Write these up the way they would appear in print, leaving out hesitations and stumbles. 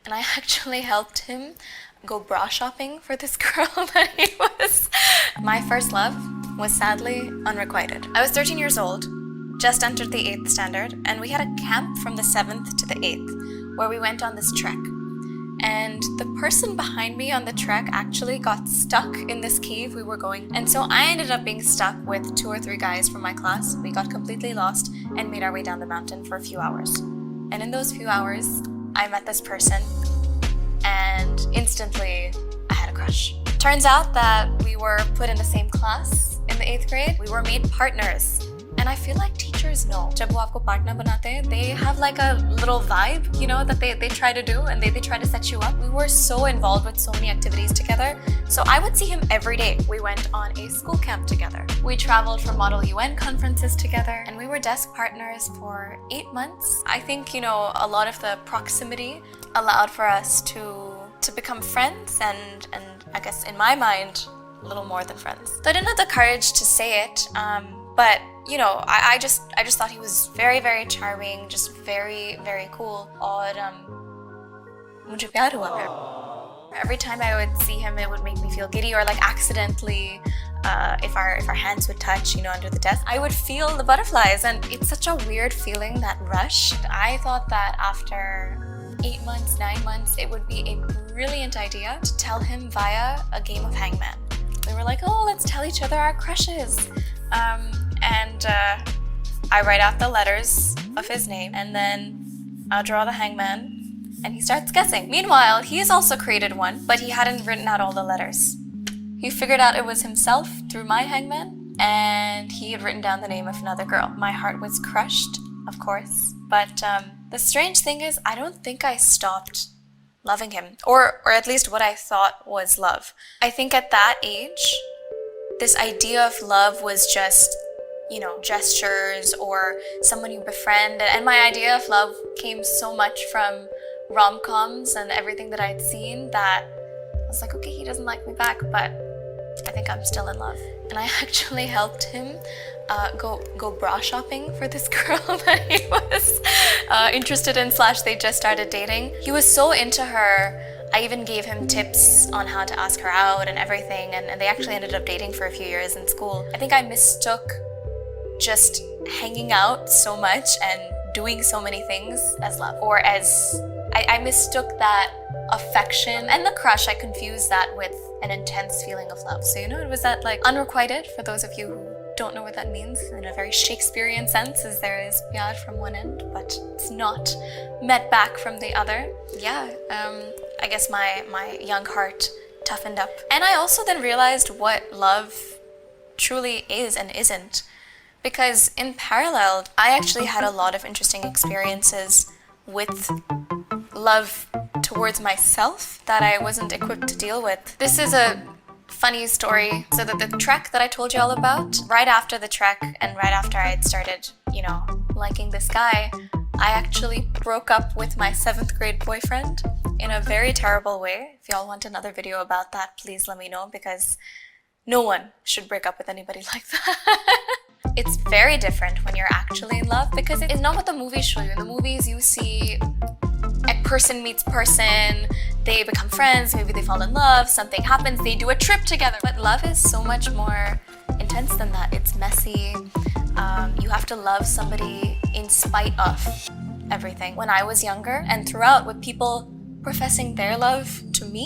and I actually helped him go bra shopping for this girl that he was. My first love was sadly unrequited. I was 13 years old, just entered the 8th standard, and we had a camp from the 7th to the 8th where we went on this trek. And the person behind me on the trek actually got stuck in this cave we were going. And so I ended up being stuck with 2 or 3 guys from my class. We got completely lost and made our way down the mountain for a few hours. And in those few hours, I met this person, and instantly I had a crush. Turns out that we were put in the same class in the 8th grade. We were made partners. And I feel like teachers know. जब वो आपको partner बनाते हैं, they have like a little vibe, you know, that they try to do, and they try to set you up. We were so involved with so many activities together. So I would see him every day. We went on a school camp together. We traveled for Model UN conferences together, and we were desk partners for 8 months. I think, you know, a lot of the proximity allowed for us to become friends, and I guess in my mind, a little more than friends. So I didn't have the courage to say it, but you know, I just thought he was very, very charming, just very, very cool. और मुझे प्यार हुआ फिर. Every time I would see him, it would make me feel giddy, or like accidentally, if our hands would touch, you know, under the desk, I would feel the butterflies, and it's such a weird feeling, that rush. I thought that after 8 months, 9 months, it would be a brilliant idea to tell him via a game of hangman. We were like, oh, let's tell each other our crushes. And I write out the letters of his name, and then I'll draw the hangman, and he starts guessing. Meanwhile, he's also created one, but he hadn't written out all the letters. He figured out it was himself through my hangman, and he had written down the name of another girl. My heart was crushed, of course, but the strange thing is, I don't think I stopped loving him, or at least what I thought was love. I think at that age, this idea of love was just, you know, gestures or someone you befriend. And my idea of love came so much from rom-coms and everything that I'd seen, that I was like, okay, he doesn't like me back, but I think I'm still in love. And I actually helped him go bra shopping for this girl that he was interested in / they just started dating. He was so into her. I even gave him tips on how to ask her out and everything, and they actually ended up dating for a few years in school. I think I mistook just hanging out so much and doing so many things as love, or as I mistook that affection and the crush. I confused that with an intense feeling of love. So, you know, it was that like unrequited, for those of you who don't know what that means in a very Shakespearean sense, is there is pyar from one end, but it's not met back from the other. Yeah, I guess my young heart toughened up. And I also then realized what love truly is and isn't. Because in parallel, I actually had a lot of interesting experiences with love towards myself that I wasn't equipped to deal with. This is a funny story. So that the trek that I told you all about, right after the trek and right after I had started, you know, liking this guy, I actually broke up with my 7th grade boyfriend in a very terrible way. If y'all want another video about that, please let me know, because no one should break up with anybody like that. It's very different when you're actually in love, because it's not what the movies show you. In the movies, you see a person meets person, they become friends, maybe they fall in love, something happens, they do a trip together. But love is so much more intense than that. It's messy. You have to love somebody in spite of everything. When I was younger and throughout, with people professing their love to me,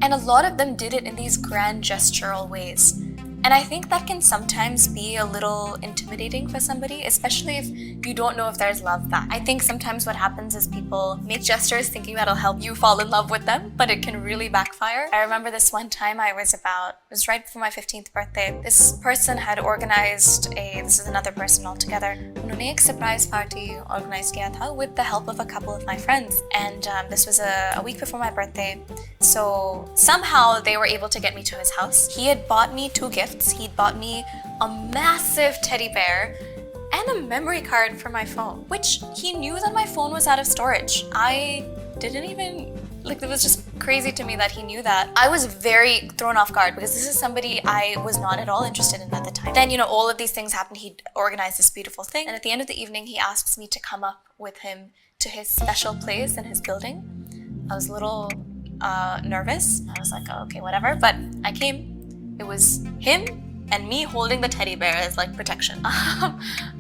and a lot of them did it in these grand gestural ways. And I think that can sometimes be a little intimidating for somebody, especially if you don't know if there's love back. I think sometimes what happens is people make gestures thinking that'll help you fall in love with them, but it can really backfire. I remember this one time it was right before my 15th birthday. This person had organized this is another person altogether. उन्होंने एक surprise party organized किया था with the help of a couple of my friends. And this was a week before my birthday. So somehow they were able to get me to his house. He had bought me 2 gifts. He'd bought me a massive teddy bear and a memory card for my phone, which he knew that my phone was out of storage. I didn't even, like, it was just crazy to me that he knew that. I was very thrown off guard, because this is somebody I was not at all interested in at the time. Then, you know, all of these things happened. He organized this beautiful thing, and at the end of the evening, he asks me to come up with him to his special place in his building. I was a little nervous. I was like, oh, okay, whatever. But I came. It was him and me holding the teddy bear as like protection.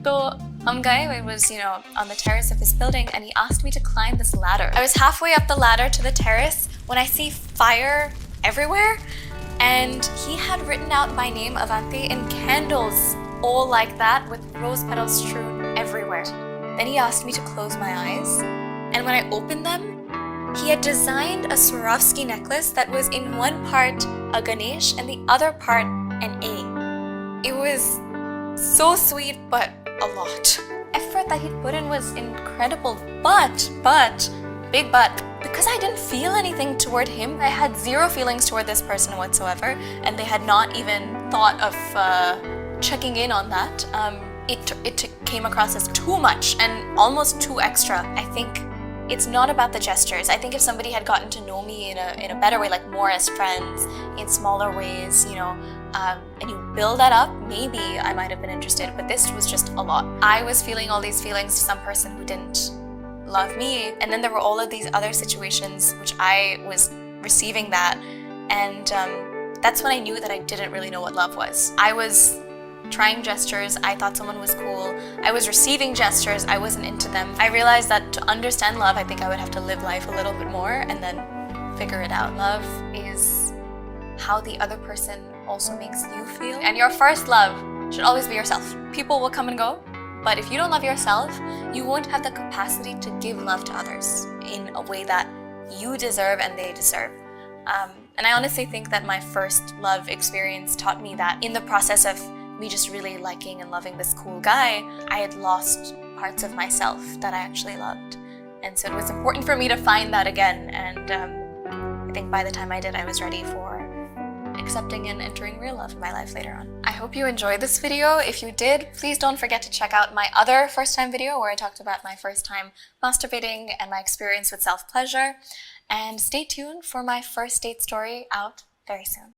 The guy was, on the terrace of his building, and he asked me to climb this ladder. I was halfway up the ladder to the terrace when I see fire everywhere, and he had written out my name, Avanti, in candles, all like that, with rose petals strewn everywhere. Then he asked me to close my eyes, and when I opened them, he had designed a Swarovski necklace that was in one part a Ganesh and the other part an A. It was so sweet, but a lot. Effort that he put in was incredible, but, big but, because I didn't feel anything toward him, I had zero feelings toward this person whatsoever, and they had not even thought of checking in on that. It came across as too much and almost too extra. I think it's not about the gestures. I think if somebody had gotten to know me in a better way, like more as friends, in smaller ways, and you build that up, maybe I might have been interested, but this was just a lot. I was feeling all these feelings to some person who didn't love me, and then there were all of these other situations which I was receiving that, and that's when I knew that I didn't really know what love was. I was trying gestures, I thought someone was cool. I was receiving gestures, I wasn't into them. I realized that to understand love, I think I would have to live life a little bit more and then figure it out. Love is how the other person also makes you feel. And your first love should always be yourself. People will come and go, but if you don't love yourself, you won't have the capacity to give love to others in a way that you deserve and they deserve. And I honestly think that my first love experience taught me that in the process of me just really liking and loving this cool guy, I had lost parts of myself that I actually loved. And so it was important for me to find that again, and I think by the time I did, I was ready for accepting and entering real love in my life later on. I hope you enjoyed this video. If you did, please don't forget to check out my other first time video where I talked about my first time masturbating and my experience with self-pleasure. And stay tuned for my first date story out very soon.